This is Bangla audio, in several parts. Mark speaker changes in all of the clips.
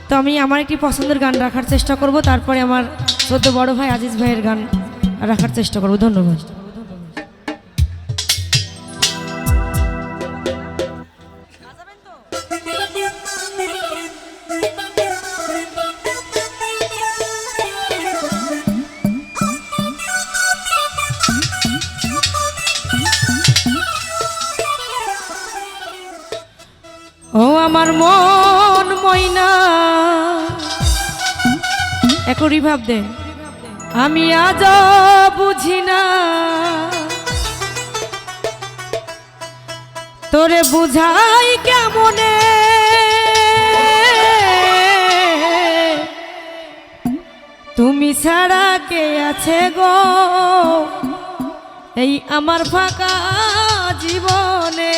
Speaker 1: তো আমি আমার একটি পছন্দের গান রাখার চেষ্টা করব, তারপরে আমার ছোট বড় ভাই আজিজ ভাইয়ের গান রাখার চেষ্টা করব। ধন্যবাদ। ও আমার মন ময়না একই ভাব দে, আমি আজ বুঝি না তোরে বুঝাই কেমনে, তুমি ছাড়া কে আছে গো এই আমার ফাঁকা জীবনে।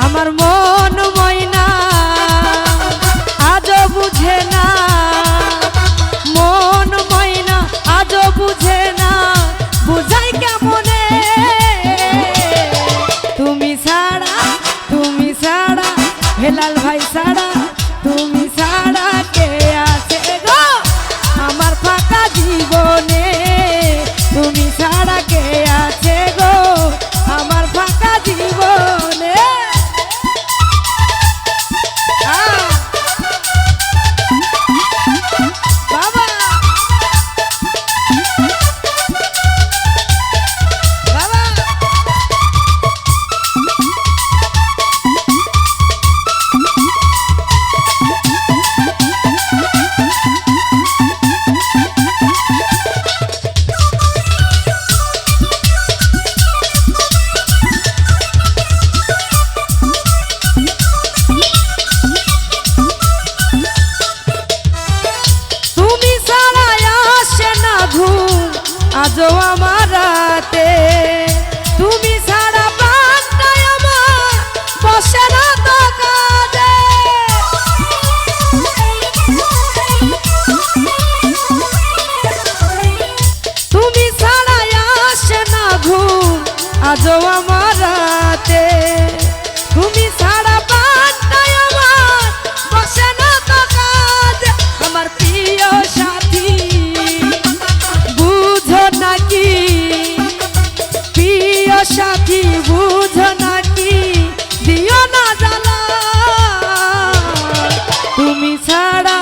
Speaker 1: আমার মন ময়না আজও বুঝে না, মন ময়না আজও বুঝে না, বুঝাই কেমনে, তুমি ছাড়া হেলাল ভাই ছাড়া, তুমি ছাড়া কে আছে গো আমার ফাঁকা জীবনে, তুমি ছাড়া কে আছে গো আমার ফাঁকা জীবনে। আজও আমার রাতে তুমি ছাড়া প্রাণটাই আমার বসে না তো কাঁদে, তুমি ছাড়া আসে না ঘুম আজও আমার রাতে, তুমি ছাড়া প্রাণটাই আমার বসে না তো কাঁদে, আমার প্রিয় সাথী নাকি প্রিয় সাথী বুঝো নাকি দিও না জ্বালা, তুমি ছাড়া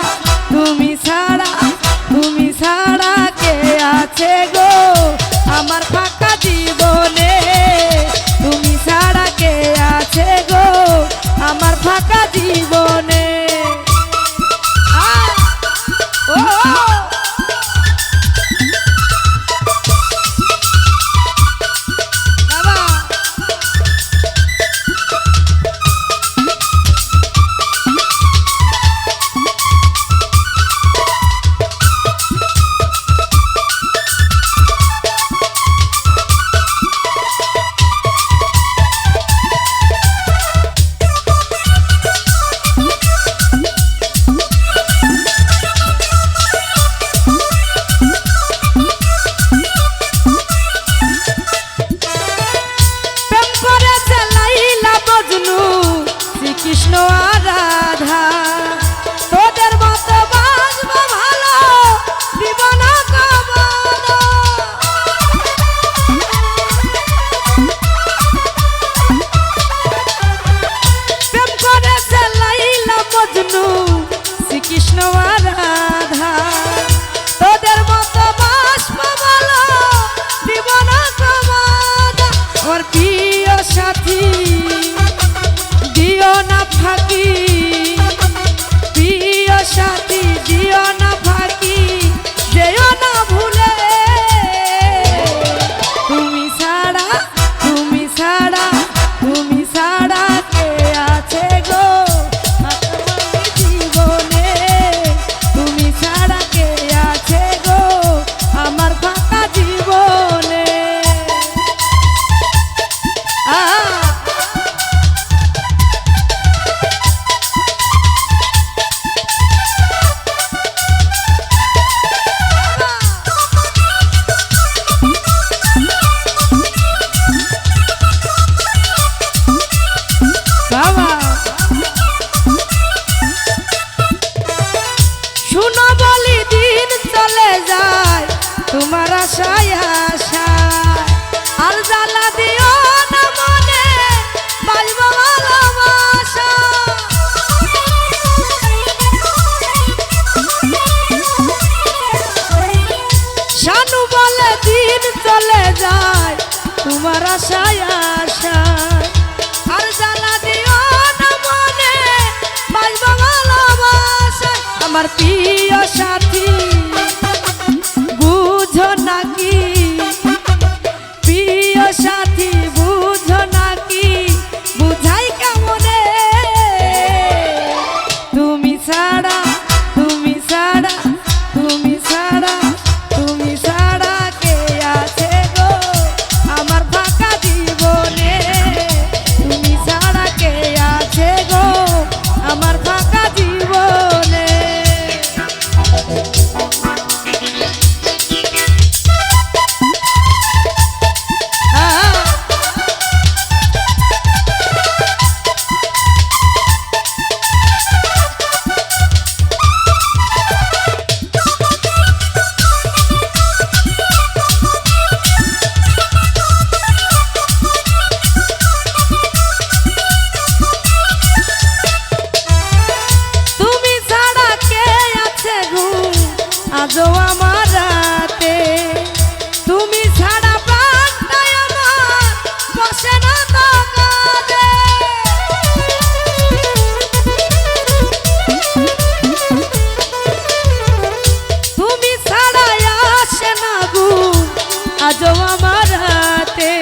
Speaker 1: কে আছে গো আমার ফাঁকা জীবনে, তুমি ছাড়া কে আছে গো আমার ফাঁকা জীবনে। তোমার আশায় আশায় আর জ্বালা দিও না মনে বাজবা ভালোবাসা আমার প্রিয় সাথী বুঝো নাকি প্রিয় সাথী বুঝো নাকি বুঝাই কেমনে তুমি ছাড়া তুমি ছাড়া তুমি ছাড়া তুমি ছাড়া কে আছে গো আমার ফাঁকা জীবনে তুমি ছাড়া কে আছে গো আমার ফাঁকা জীবনে আজও আমার রাতে তুমি ছাড়া প্রাণটাই আমার বসে না তো কাঁদে তুমি ছাড়া আসে না ঘুম আজও আমার রাতে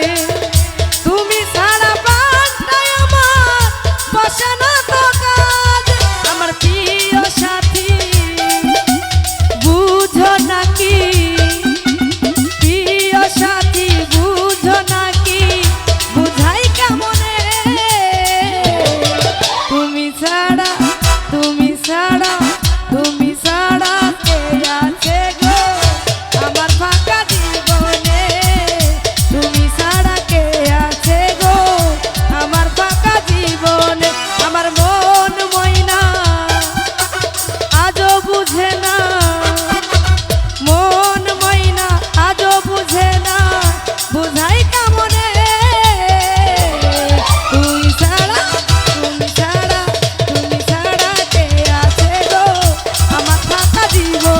Speaker 1: তুমি ছাড়া প্রাণটাই আমার বসে না তো কাঁদে আমার প্রিয় সাথী বুঝো নাকি প্রিয় সাথী বুঝো নাকি বুঝাই কেমনে তুমি ছাড়া তুমি ছাড়া তুমি ছাড়া কে আছে গো আমার ফাঁকা জীবনে তুমি ছাড়া কে আছে গো আমার ফাঁকা জীবনে আমার মন ময়না আজও বুঝে না মন ময়না আজও বুঝে না বুঝাই কেমনে তুমি ছাড়া তুমি ছাড়া তুমি ছাড়া কে আছে গো আমার ফাঁকা জীবন